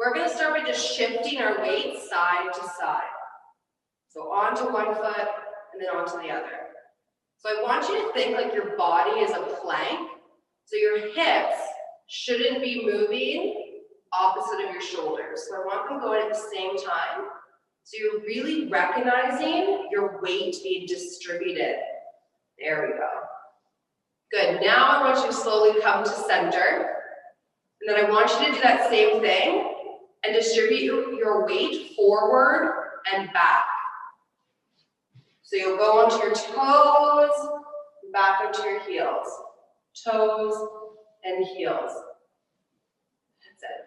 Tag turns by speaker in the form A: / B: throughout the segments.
A: We're going to start by just shifting our weight side to side. So onto one foot and then onto the other. So I want you to think like your body is a plank. So your hips shouldn't be moving opposite of your shoulders. So I want them going at the same time. So you're really recognizing your weight being distributed. There we go. Good. Now I want you to slowly come to center. And then I want you to do that same thing and distribute your weight forward and back. So you'll go onto your toes, back onto your heels. Toes and heels. That's it.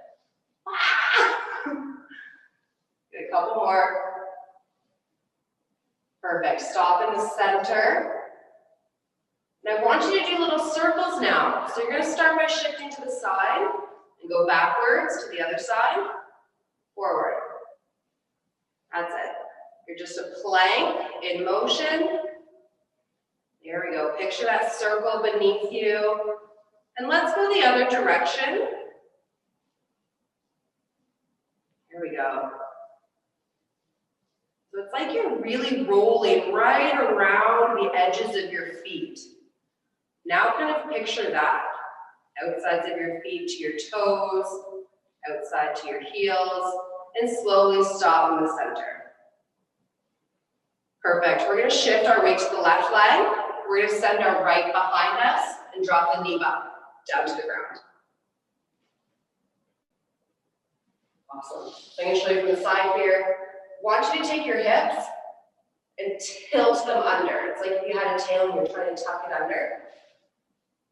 A: Good, a couple more. Perfect. Stop in the center. And I want you to do little circles now. So you're going to start by shifting to the side and go backwards to the other side, forward. That's it. You're just a plank in motion. There we go. Picture that circle beneath you. And let's go the other direction. Here we go. So it's like you're really rolling right around the edges of your feet. Now kind of picture that. Outsides of your feet to your toes, outside to your heels, and slowly stop in the center. Perfect. We're going to shift our weight to the left leg. We're going to send our right behind us and drop the knee up, down to the ground. Awesome. So I'm going to show you from the side here. I want you to take your hips and tilt them under. It's like if you had a tail and you're trying to tuck it under.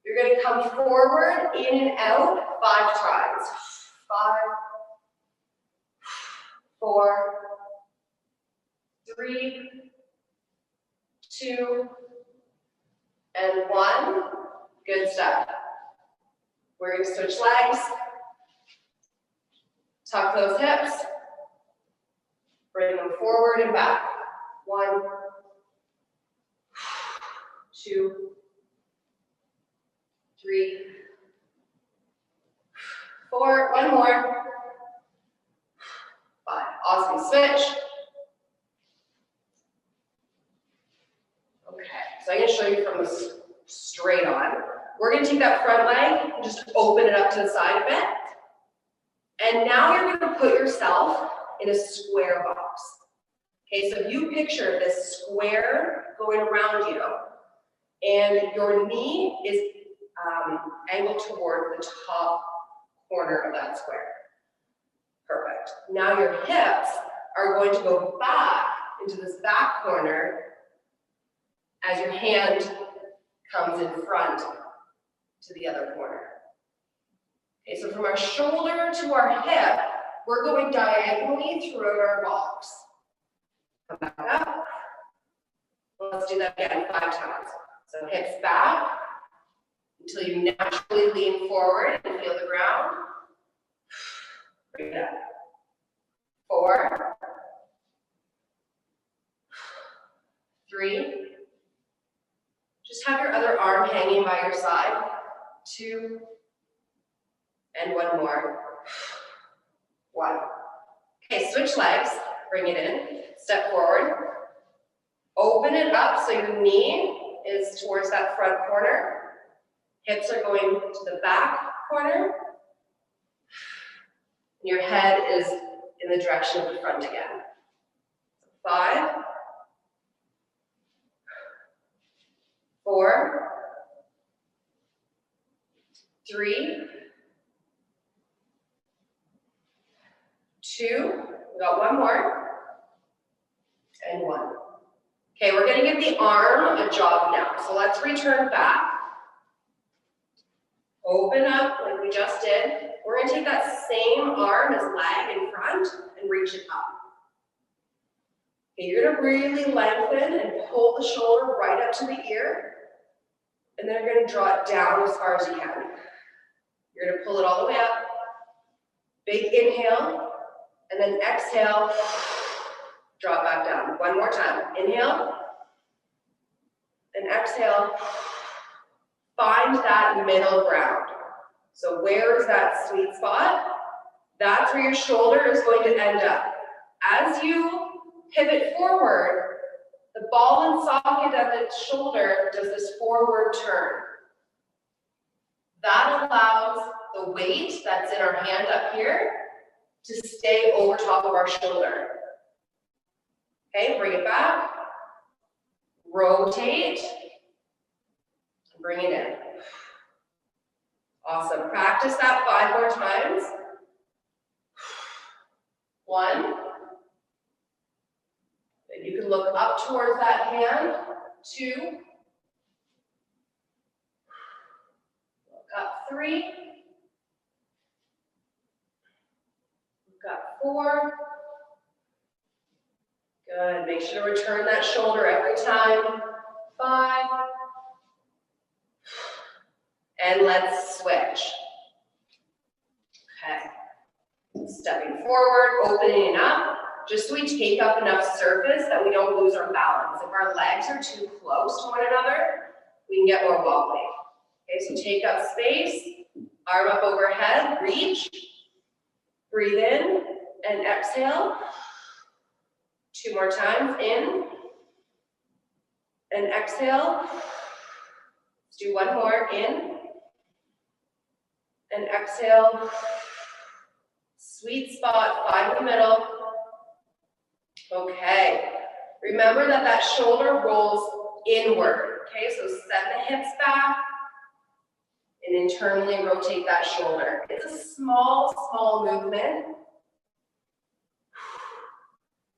A: You're going to come forward, in and out, 5 times. 5, 4, 3, 2, and 1. Good stuff. We're going to switch legs. Tuck those hips. Bring them forward and back. 1, 2, 3, 4. One more. 5. Awesome. Switch. Okay. So I'm going to show you from the straight on. We're going to take that front leg and just open it up to the side a bit. And now you're going to put yourself in a square box. Okay, so if you picture this square going around you, and your knee is angled toward the top corner of that square. Perfect. Now your hips are going to go back into this back corner as your hand comes in front to the other corner. Okay, so from our shoulder to our hip, we're going diagonally throughout our box. Come back up. Let's do that again 5 times. So hips back until you naturally lean forward and feel the ground. Bring it up. 4, 3. Just have your other arm hanging by your side. 2, and 1 more. 1. Okay, switch legs. Bring it in. Step forward. Open it up so your knee is towards that front corner. Hips are going to the back corner. Your head is in the direction of the front again. 5, 4, 3, 2, we got 1 more, and 1. Okay, we're going to give the arm a jog now. So let's return back. Open up like we just did. We're going to take that same arm as leg in front and reach it up. Okay, you're going to really lengthen and pull the shoulder right up to the ear. And then you're going to draw it down as far as you can. You're going to pull it all the way up. Big inhale. And then exhale. Draw it back down. 1 more time. Inhale. And exhale. Find that middle ground. So where is that sweet spot? That's where your shoulder is going to end up. As you pivot forward, the ball and socket of the shoulder does this forward turn. That allows the weight that's in our hand up here to stay over top of our shoulder. Okay, bring it back. Rotate. Bring it in. Awesome. Practice that 5 more times. 1. Then you can look up towards that hand. 2. Look up. 3. Look up. 4. Good. Make sure to return that shoulder every time. 5. And let's switch. Okay. Stepping forward, opening up, just so we take up enough surface that we don't lose our balance. If our legs are too close to one another, we can get more wobbly. Okay, so take up space, arm up overhead, reach, breathe in, and exhale. 2 more times, in, and exhale. Let's do 1 more, in, and exhale. Sweet spot, 5 in the middle. Okay. Remember that that shoulder rolls inward. Okay, so send the hips back and internally rotate that shoulder. It's a small, small movement.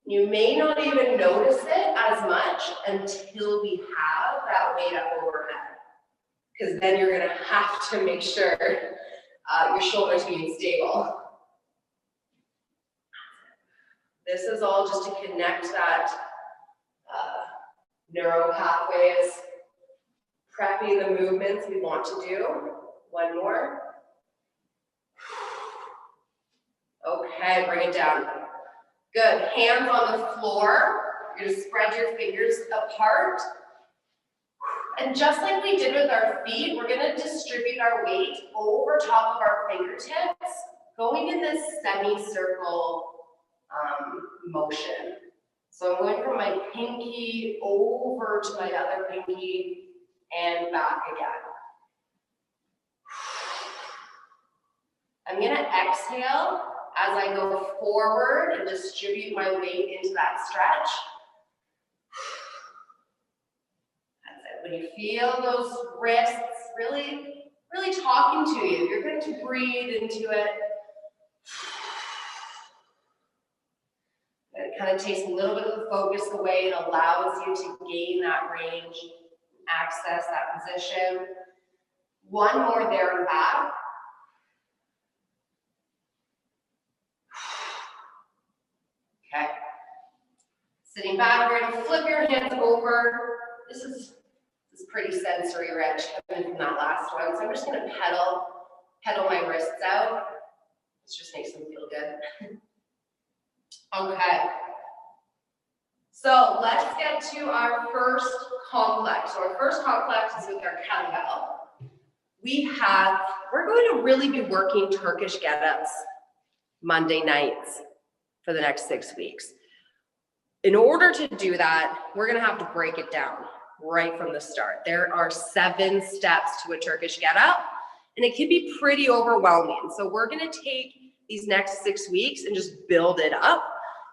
A: You may not even notice it as much until we have that weight up overhead. Because then you're gonna have to make sure your shoulder's being stable. This is all just to connect that neural pathways, prepping the movements we want to do. 1 more. Okay, bring it down. Good, hands on the floor. You're gonna spread your fingers apart. And just like we did with our feet, we're gonna distribute our weight over top of our fingertips, going in this semicircle motion. So I'm going from my pinky over to my other pinky and back again. I'm gonna exhale as I go forward and distribute my weight into that stretch. That's it. When you feel those wrists really talking to you, you're going to breathe into it. It kind of takes a little bit of the focus away and allows you to gain that range, access that position. 1 more there and back. Okay. Sitting back, you're going to flip your hands over. This is pretty sensory rich from that last one. So I'm just going to pedal my wrists out. This just makes them feel good. Okay. So let's get to our first complex. So our first complex is with our kettlebell. We're going to really be working Turkish get-ups Monday nights for the next 6 weeks. In order to do that, we're going to have to break it down right from the start. There are 7 steps to a Turkish get-up, and it can be pretty overwhelming. So we're going to take these next 6 weeks and just build it up.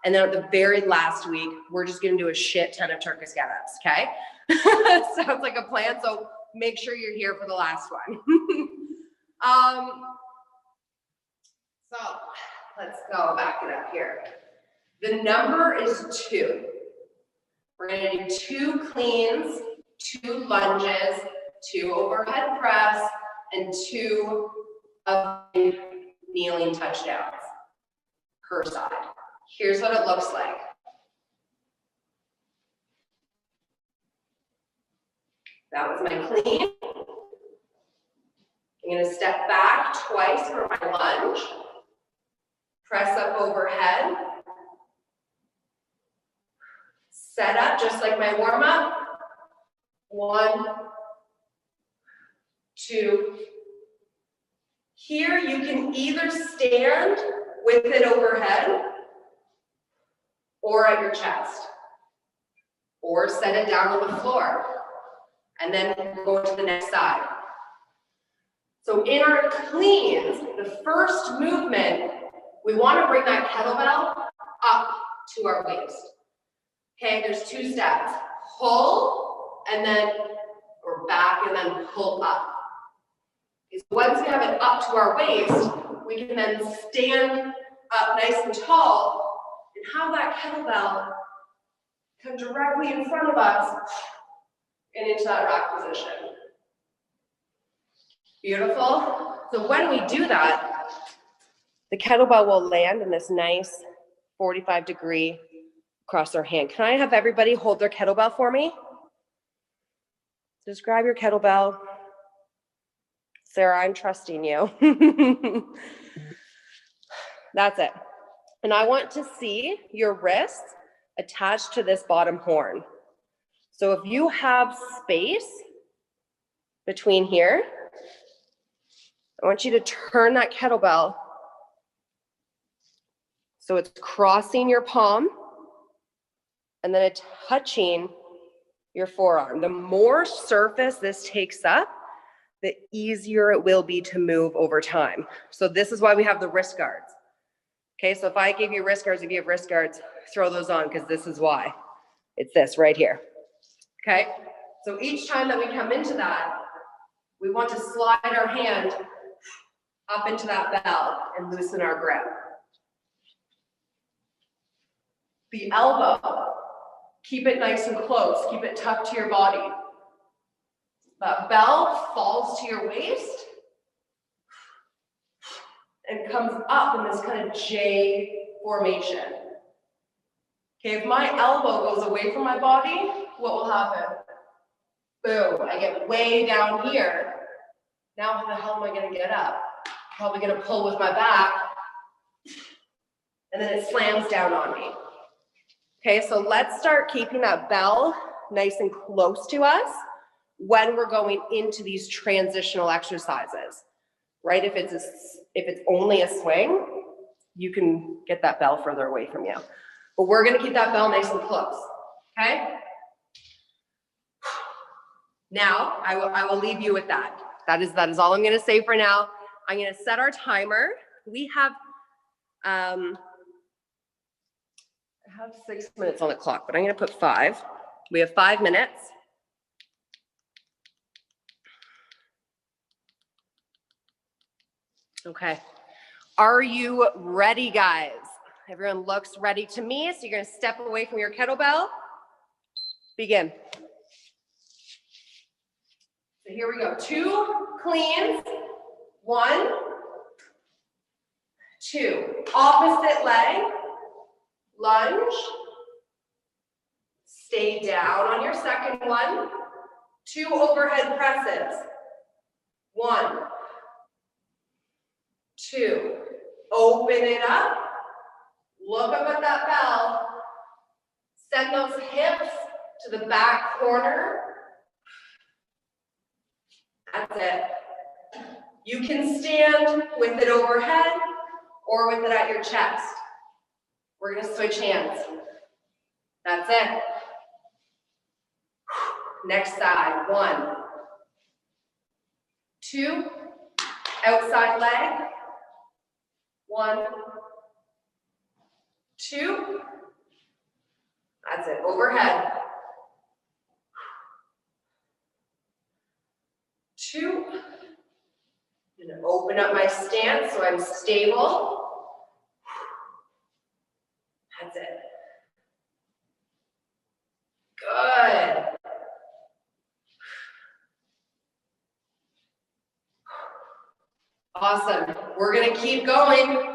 A: And then at the very last week, we're just going to do a shit ton of Turkish get-ups, okay? Sounds like a plan, so make sure you're here for the last one. So let's go back it up here. The number is 2. We're going to do 2 cleans, 2 lunges, 2 overhead press, and 2 kneeling touchdowns per side. Here's what it looks like. That was my clean. I'm going to step back twice for my lunge. Press up overhead. Set up just like my warm-up. 1, 2. Here you can either stand with it overhead or at your chest. Or set it down on the floor. And then go to the next side. So in our cleans, the first movement, we want to bring that kettlebell up to our waist. Okay, there's 2 steps. Pull, and then, or back, and then pull up. Okay, so once we have it up to our waist, we can then stand up nice and tall and have that kettlebell come directly in front of us and into that rack position. Beautiful. So when we do that, the kettlebell will land in this nice 45-degree across our hand. Can I have everybody hold their kettlebell for me? Just grab your kettlebell. Sarah, I'm trusting you. That's it. And I want to see your wrists attached to this bottom horn. So if you have space between here, I want you to turn that kettlebell so it's crossing your palm and then it's touching your forearm. The more surface this takes up, the easier it will be to move over time. So this is why we have the wrist guards. Okay, so if I give you wrist guards, if you have wrist guards, throw those on because this is why. It's this right here. Okay, so each time that we come into that, we want to slide our hand up into that bell and loosen our grip. The elbow, keep it nice and close, keep it tucked to your body. That bell falls to your waist and comes up in this kind of J formation. Okay, if my elbow goes away from my body, what will happen? Boom, I get way down here. Now how the hell am I gonna get up? Probably gonna pull with my back, and then it slams down on me. Okay, so let's start keeping that bell nice and close to us when we're going into these transitional exercises, right? If it's only a swing, you can get that bell further away from you. But we're gonna keep that bell nice and close, okay? Now, I will leave you with that. That is all I'm gonna say for now. I'm gonna set our timer. We have, I have 6 minutes on the clock, but I'm gonna put 5. We have 5 minutes. Okay, are you ready, guys? Everyone looks ready to me, so you're gonna step away from your kettlebell. Begin. So here we go, 2 cleans, 1, 2. Opposite leg, lunge, stay down on your second one. 2 overhead presses, 1, 2. Open it up, look up at that bell, send those hips to the back corner. That's it. You can stand with it overhead or with it at your chest. We're gonna switch hands. That's it. Next side, 1, 2, outside leg, 1, 2, that's it, overhead, 2, I'm gonna open up my stance so I'm stable, that's it, good. Awesome. We're going to keep going.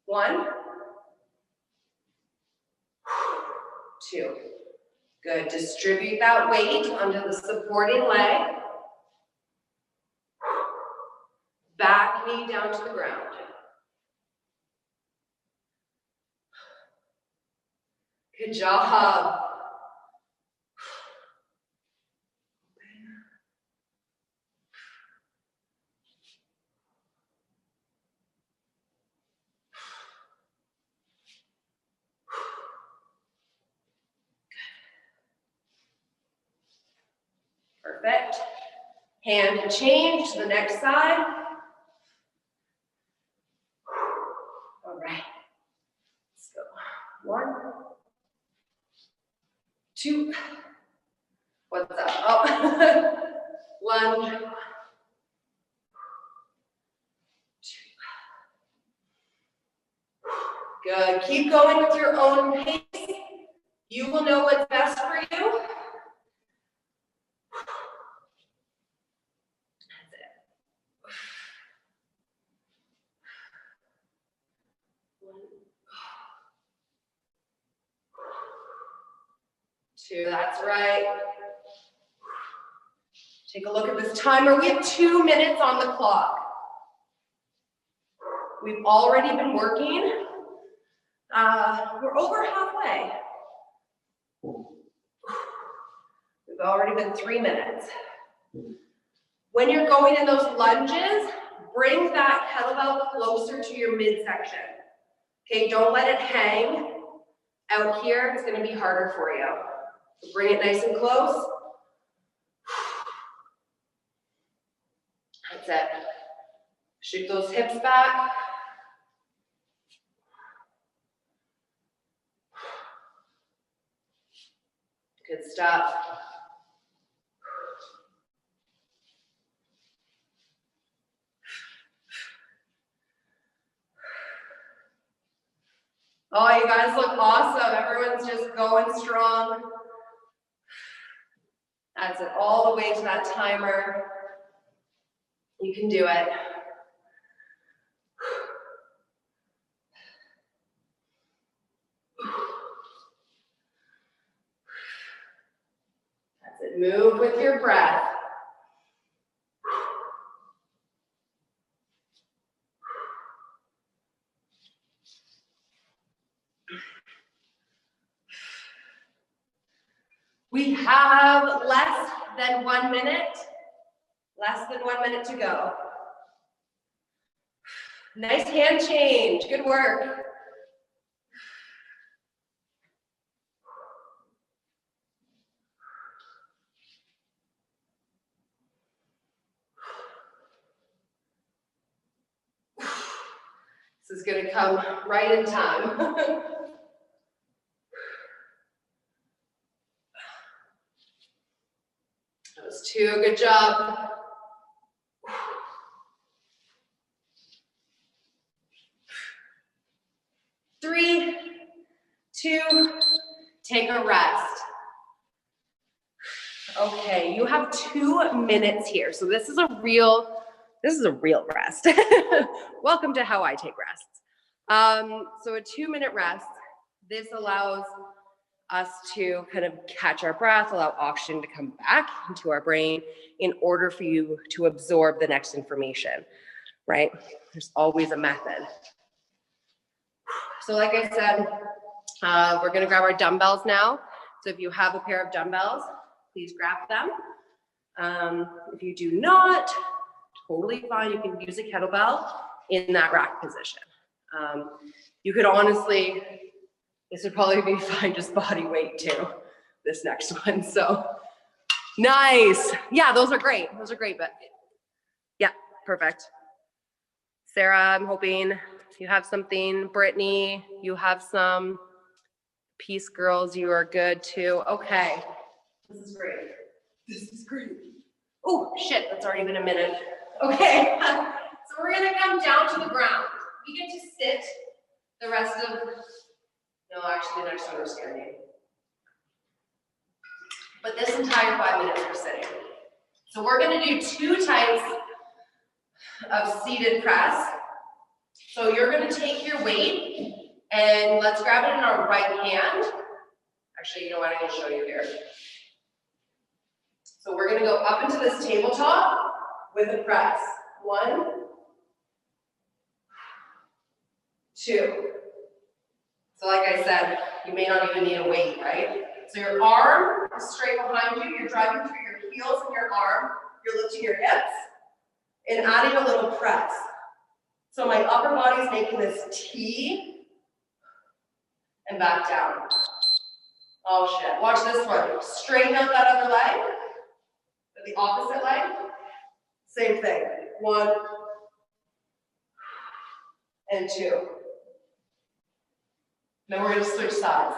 A: 1, 2. Good. Distribute that weight onto the supporting leg. Back knee down to the ground. Good job. Perfect. Hand change to the next side. All right. Let's go. 1, 2. What's up? Oh. Lunge. 2. Good. Keep going with your own pace. You will know what's best for you. That's it. 1, 2. That's right. Take a look at this timer. We have 2 minutes on the clock. We've already been working. We're over halfway. We've already been 3 minutes. When you're going in those lunges, bring that kettlebell closer to your midsection. Okay, don't let it hang out here. It's going to be harder for you. So bring it nice and close. That's it. Shoot those hips back. Good stuff. Oh, you guys look awesome. Everyone's just going strong. That's it, all the way to that timer. You can do it. That's it, move with your breath. We have less than 1 minute. Less than 1 minute to go. Nice hand change. Good work. This is going to come right in time. That was 2. Good job. 3, 2, take a rest. Okay, you have 2 minutes here. So this is a real rest. Welcome to how I take rests. So a 2-minute rest. This allows us to kind of catch our breath, allow oxygen to come back into our brain in order for you to absorb the next information, right? There's always a method. So like I said, we're gonna grab our dumbbells now. So if you have a pair of dumbbells, please grab them. If you do not, totally fine. You can use a kettlebell in that rack position. You could honestly, this would probably be fine just body weight too, this next one. So nice. Yeah, those are great. Those are great, but yeah, perfect. Sarah, I'm hoping you have something. Brittany, you have some. Peace girls, you are good too. Okay. This is great. This is great. Oh, shit, that's already been a minute. Okay, so we're gonna come down to the ground. We get to sit the rest of, no, actually the next one we're standing. But this entire 5 minutes we're sitting. So we're gonna do 2 types of seated press. So you're gonna take your weight and let's grab it in our right hand. Actually, you know what, I'm gonna show you here. So we're gonna go up into this tabletop with a press. 1, 2. So like I said, you may not even need a weight, right? So your arm is straight behind you. You're driving through your heels and your arm. You're lifting your hips and adding a little press. So my upper body is making this T and back down. Oh shit, watch this one. Straighten out that other leg. For the opposite leg, same thing. 1 and 2. Then we're going to switch sides.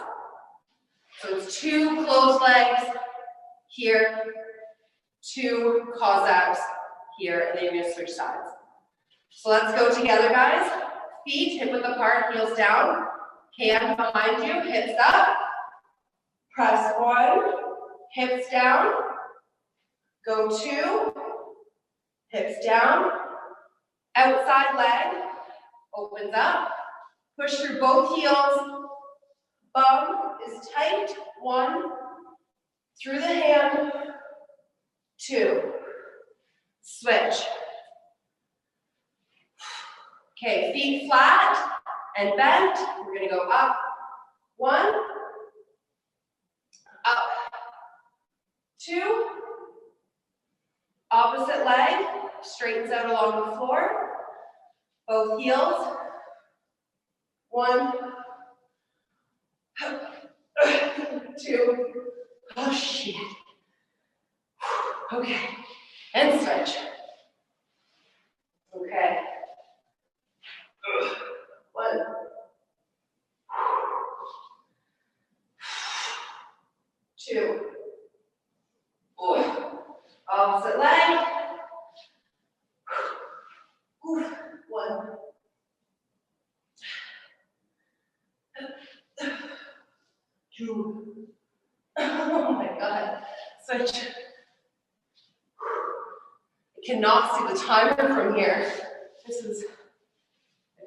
A: So it's 2 closed legs here, 2 Cossacks here, and then you're going to switch sides. So let's go together, guys. Feet hip width apart, heels down. Hand behind you, hips up. Press 1, hips down. Go 2, hips down. Outside leg opens up. Push through both heels. Bum is tight. 1, through the hand. 2, switch. Okay, feet flat and bent. We're gonna go up. 1, up. 2, opposite leg, straightens out along the floor. Both heels. 1, 2, oh shit. Okay, and switch. Okay. 1, 2, opposite leg. 1, 2. Oh my God, switch. I cannot see the timer from here. I'd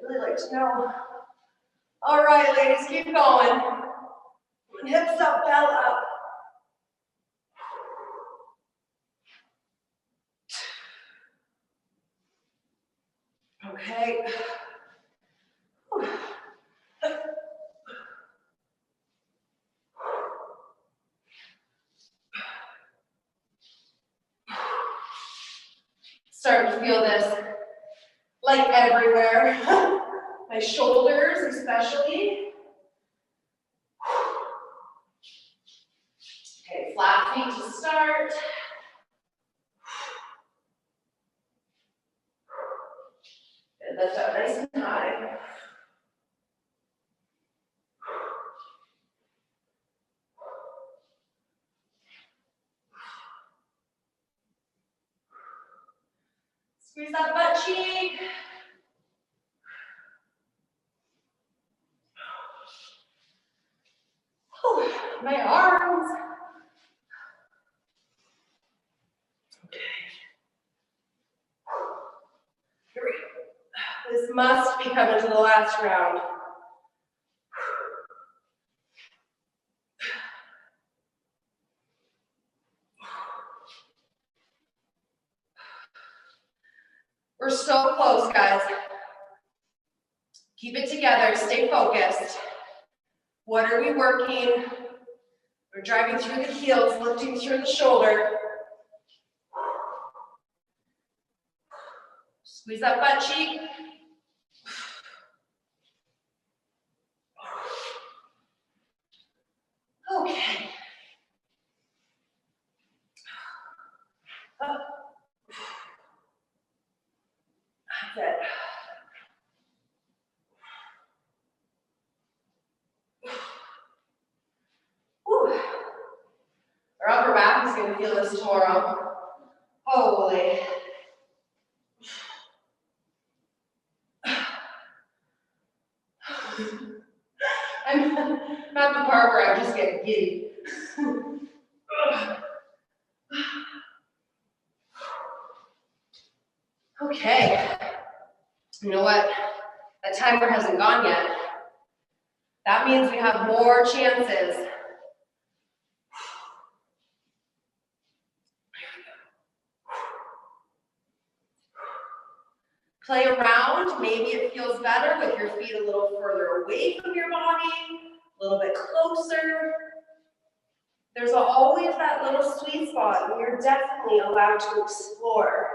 A: really like to know. All right, ladies, keep going. Hips up, bell up. Okay. Starting to feel this like everywhere. My shoulders especially. Okay, flat feet to start. Good, lift up nice and high. Squeeze that butt cheek. Whew, my arms. Okay. Here we go. This must be coming to the last round. We're so close, guys. Keep it together, stay focused. What are we working? We're driving through the heels, lifting through the shoulder. Squeeze that butt cheek. Okay. That's it. Whew. Our upper back is going to feel this tomorrow. Holy. I'm at the part where I'm just getting giddy. Okay. You know what? That timer hasn't gone yet. That means we have more chances. Play around. Maybe it feels better with your feet a little further away from your body, a little bit closer. There's always that little sweet spot, and you're definitely allowed to explore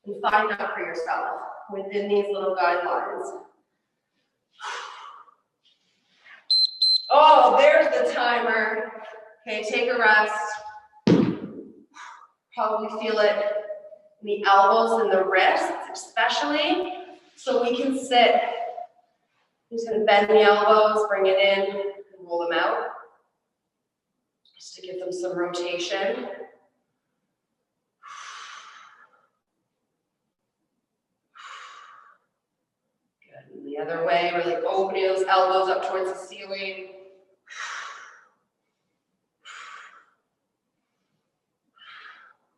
A: and find out for yourself within these little guidelines. Oh, there's the timer. Okay, take a rest. Probably feel it in the elbows and the wrists, especially. So we can sit. I'm just gonna bend the elbows, bring it in, and roll them out. Just to give them some rotation. Good. And the other way, really opening those elbows up towards the ceiling.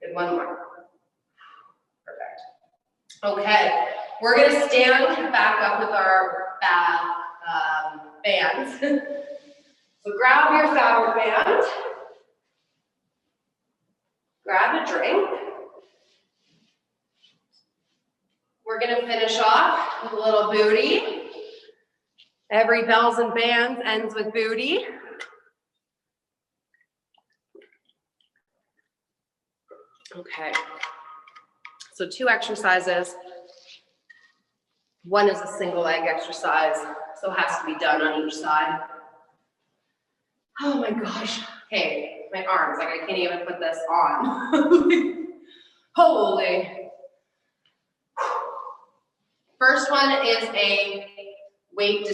A: Good, one more. Perfect. Okay, we're gonna stand back up with our bands. So grab your fabric band, grab a drink. We're gonna finish off with a little booty. Every bells and bands ends with booty. Okay, so 2 exercises. One is a single leg exercise, so it has to be done on each side. Oh my gosh. Okay, my arms, like I can't even put this on. Holy. First one is a weight,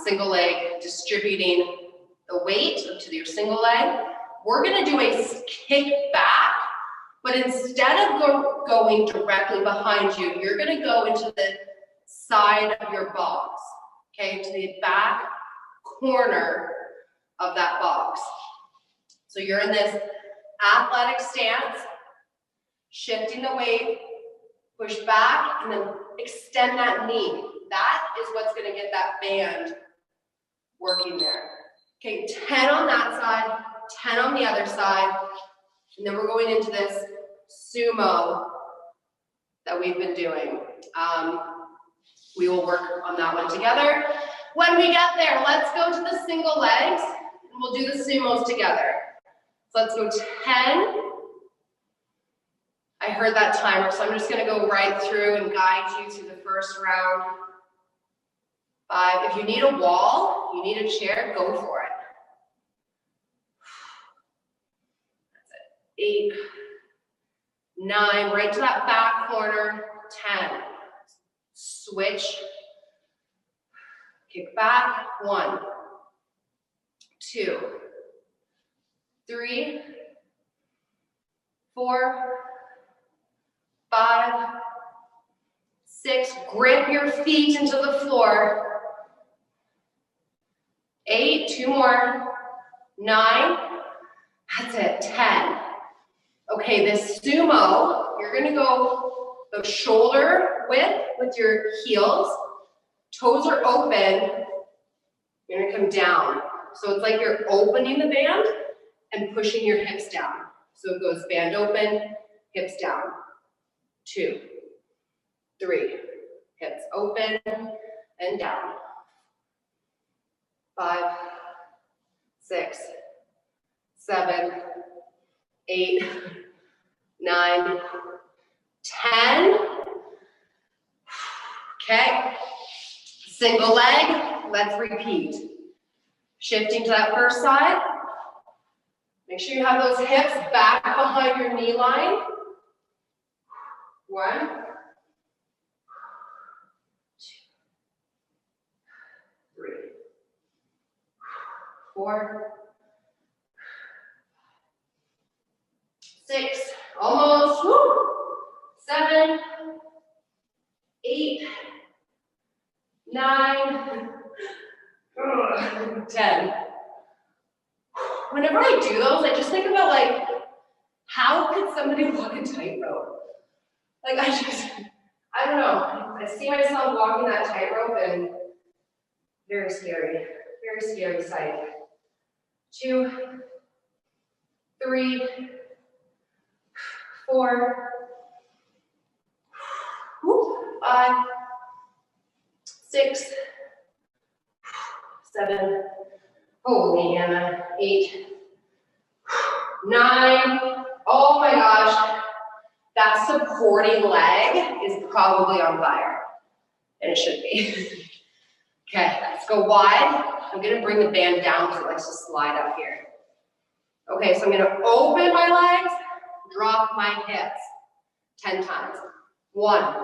A: single leg, distributing the weight to your single leg. We're gonna do a kick back, but instead of going directly behind you, you're gonna go into the side of your box, okay, to the back corner of that box. So you're in this athletic stance, shifting the weight, push back, and then extend that knee. That is what's gonna get that band working there. Okay, 10 on that side, 10 on the other side, and then we're going into this sumo that we've been doing. We will work on that one together. When we get there, let's go to the single legs, and we'll do the sumos together. So let's go 10. I heard that timer, so I'm just gonna go right through and guide you through the first round. 5, if you need a wall, you need a chair, go for it. That's it. 8, 9, right to that back corner, 10. Switch, kick back, 1, 2, 3, 4, 5, 6, grip your feet into the floor. 8, 2 more, 9, that's it, 10. Okay, this sumo, you're gonna go the shoulder width with your heels, toes are open, you're gonna come down. So it's like you're opening the band and pushing your hips down. So it goes band open, hips down. 2, 3, hips open and down. 5, 6, 7, 8, 9, 10. Okay, single leg, let's repeat. Shifting to that first side. Make sure you have those hips back behind your knee line. 1, 2, 3, 4, 6, almost, woo, 7, 8, 9, 10. Whenever I do those, I just think about like, how could somebody walk a tightrope? Like I don't know. I see myself walking that tightrope and very scary sight. 2, 3, 4, 5, 6, 7, holy Anna, 8, 9, oh my gosh, that supporting leg is probably on fire, and it should be. Okay, let's go wide. I'm gonna bring the band down because it likes to slide up here. Okay, so I'm gonna open my legs, drop my hips. 10 times. 1,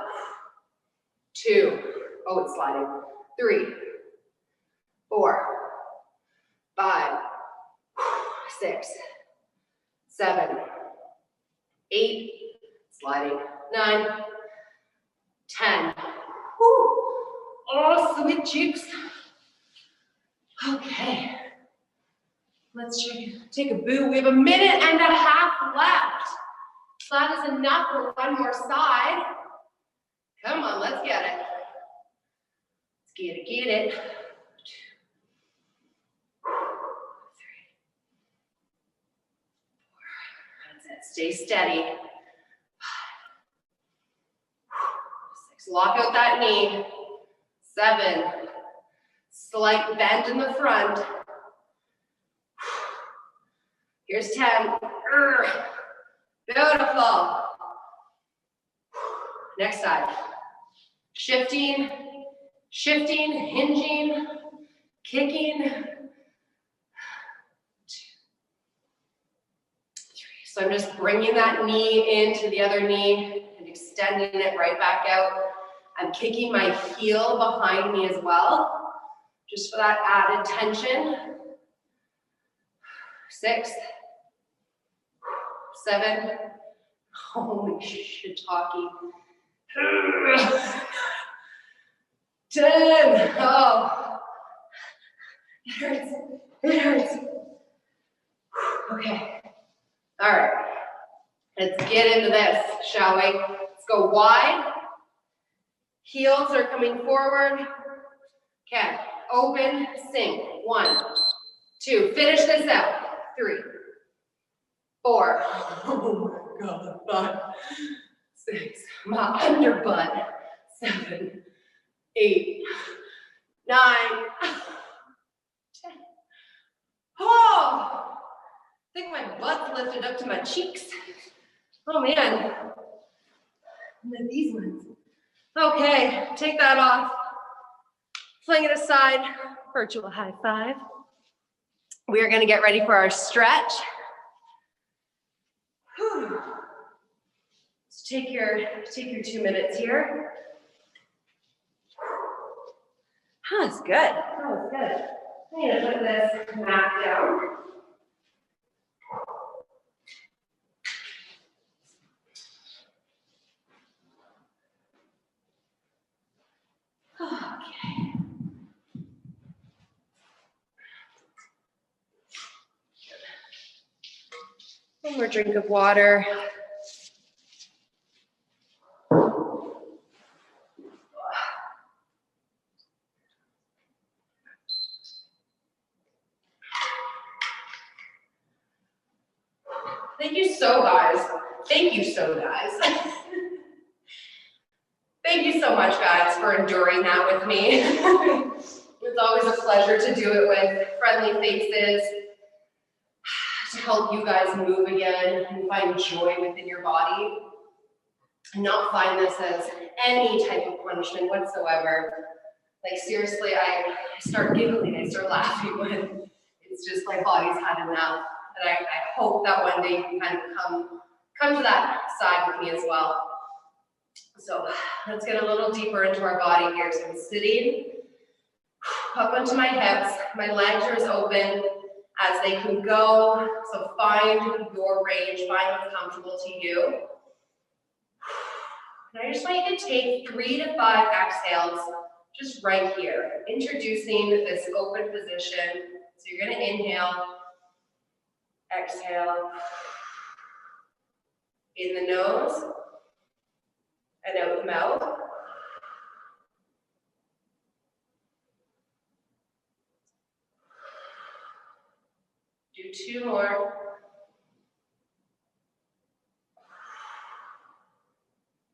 A: 2, oh, it's sliding. 3, 4, 5, 6, 7, 8, sliding, 9, 10. Whew. Oh, sweet cheeks. Okay. Let's take a boo. We have a minute and a half left. So that is enough for one more side. Come on, let's get it. Let's get it, get it. 2, 3. That's it, stay steady. 5, 6, lock out that knee. 7, slight bend in the front. Here's 10. Beautiful. Next side. Shifting, hinging, kicking. 2, 3. So I'm just bringing that knee into the other knee and extending it right back out. I'm kicking my heel behind me as well, just for that added tension. 6, 7, holy shiitake. 10, oh, it hurts. Okay, all right, let's get into this, shall we? Let's go wide, heels are coming forward. Okay, open, sink, 1, 2, finish this out, 3, 4, oh my God, 5, 6, my underbutt, 7, 8, 9, 10. Oh, I think my butt's lifted up to my cheeks. Oh man, and then these ones. Okay, take that off. Fling it aside, virtual high five. We are gonna get ready for our stretch. Whew. So take your 2 minutes here. Oh, that's good. Oh, that's good. I'm gonna put this mat down. Okay. One more drink of water. Thank you so, guys. Thank you so, guys. Thank you so much, guys, for enduring that with me. It's always a pleasure to do it with friendly faces, to help you guys move again and find joy within your body, and not find this as any type of punishment whatsoever. Like seriously, I start giggling, I start laughing when it's just my body's had enough. And I hope that one day you can kind of come to that side with me as well. So let's get a little deeper into our body here. So I'm sitting up onto my hips, my legs are as open as they can go. So find your range, find what's comfortable to you. And I just want you to take 3 to 5 exhales just right here, introducing this open position. So you're gonna inhale, exhale, in the nose, and out the mouth. Do 2 more.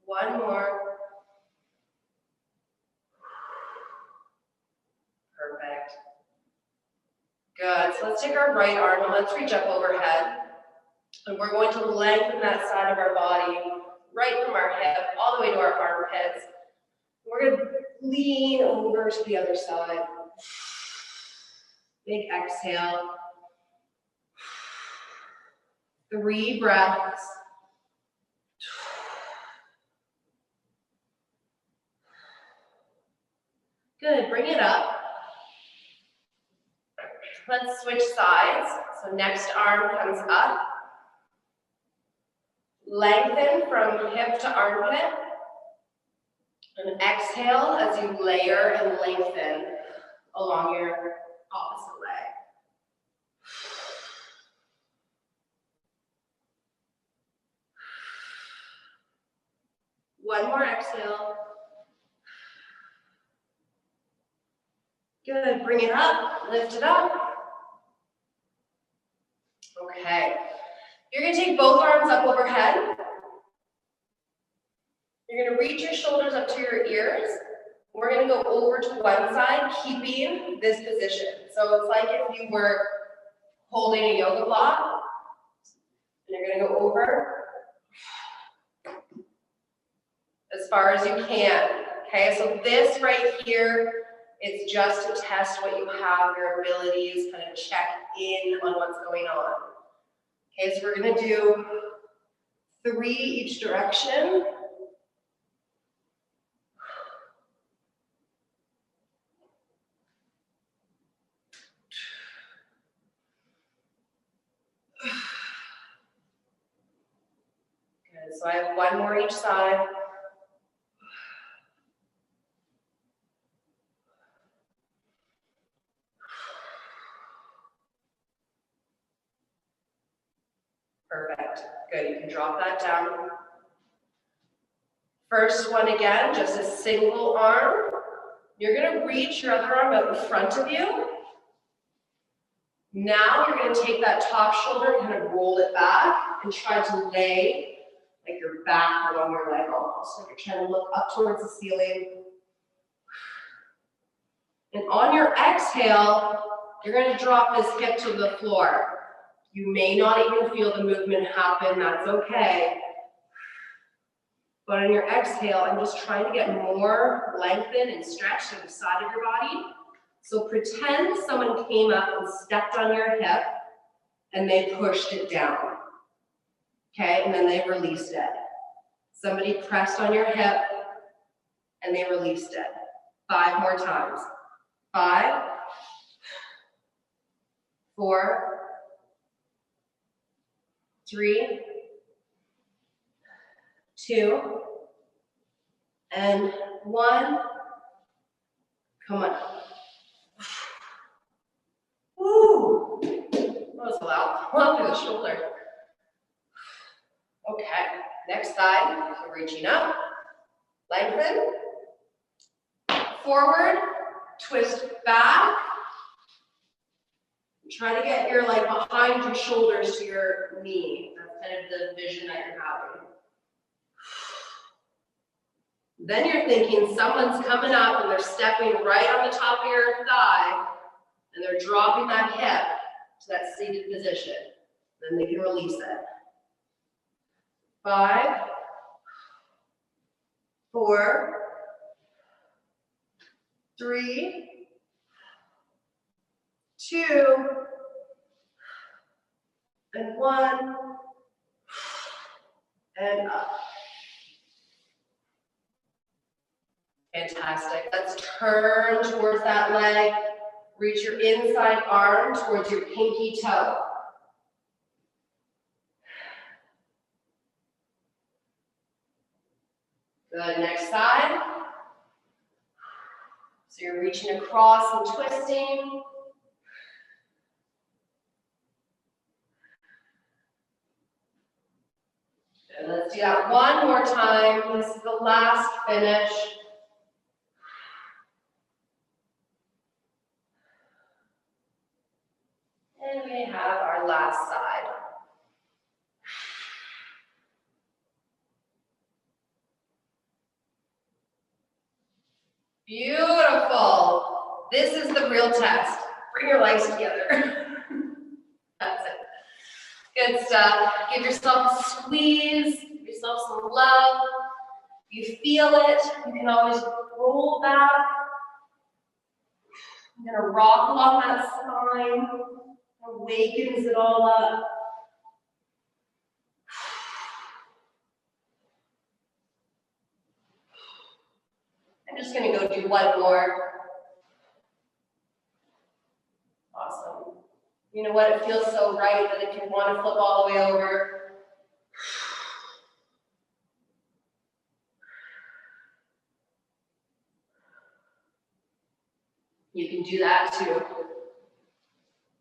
A: One more. Perfect. Good. So let's take our right arm and let's reach up overhead. And we're going to lengthen that side of our body right from our hip all the way to our armpits. We're going to lean over to the other side. Big exhale. 3 breaths. Good, bring it up. Let's switch sides. So next arm comes up. Lengthen from hip to armpit. And exhale as you layer and lengthen along your opposite leg. One more exhale. Good, bring it up, lift it up. Okay, you're gonna take both arms up overhead. You're gonna reach your shoulders up to your ears. We're gonna go over to one side, keeping this position. So it's like if you were holding a yoga block, and you're gonna go over as far as you can. Okay, so this right here is just to test what you have, your abilities, kind of check in on what's going on. Okay, so we're gonna do 3 each direction. Good, so I have 1 more each side. Perfect, good, you can drop that down. First one again, just a single arm. You're gonna reach your other arm out in front of you. Now you're gonna take that top shoulder and kind of roll it back and try to lay like your back along your leg almost. So you're trying to look up towards the ceiling. And on your exhale, you're gonna drop this hip to the floor. You may not even feel the movement happen, that's okay. But on your exhale, I'm just trying to get more lengthen and stretch to the side of your body. So pretend someone came up and stepped on your hip and they pushed it down. Okay, and then they released it. Somebody pressed on your hip and they released it. 5 more times. 5, 4, 3, 2, and 1. Come on. Woo! That was loud. Up to the shoulder. Okay, next side. So reaching up, lengthen, forward, twist back. Try to get your leg behind your shoulders to your knee. That's kind of the vision that you're having. Then you're thinking someone's coming up and they're stepping right on the top of your thigh and they're dropping that hip to that seated position. Then they can release it. 5, 4, 3, 2, and 1, and up. Fantastic. Let's turn towards that leg. Reach your inside arm towards your pinky toe. Good, next side. So you're reaching across and twisting. And let's do that one more time. This is the last finish. And we have our last side. Beautiful. This is the real test. Bring your legs together. That's it. Good stuff. Give yourself a squeeze. Give yourself some love. If you feel it, you can always roll back. I'm going to rock along that spine. Awakens it all up. I'm just going to go do one more. You know what? It feels so right that if you want to flip all the way over, you can do that too.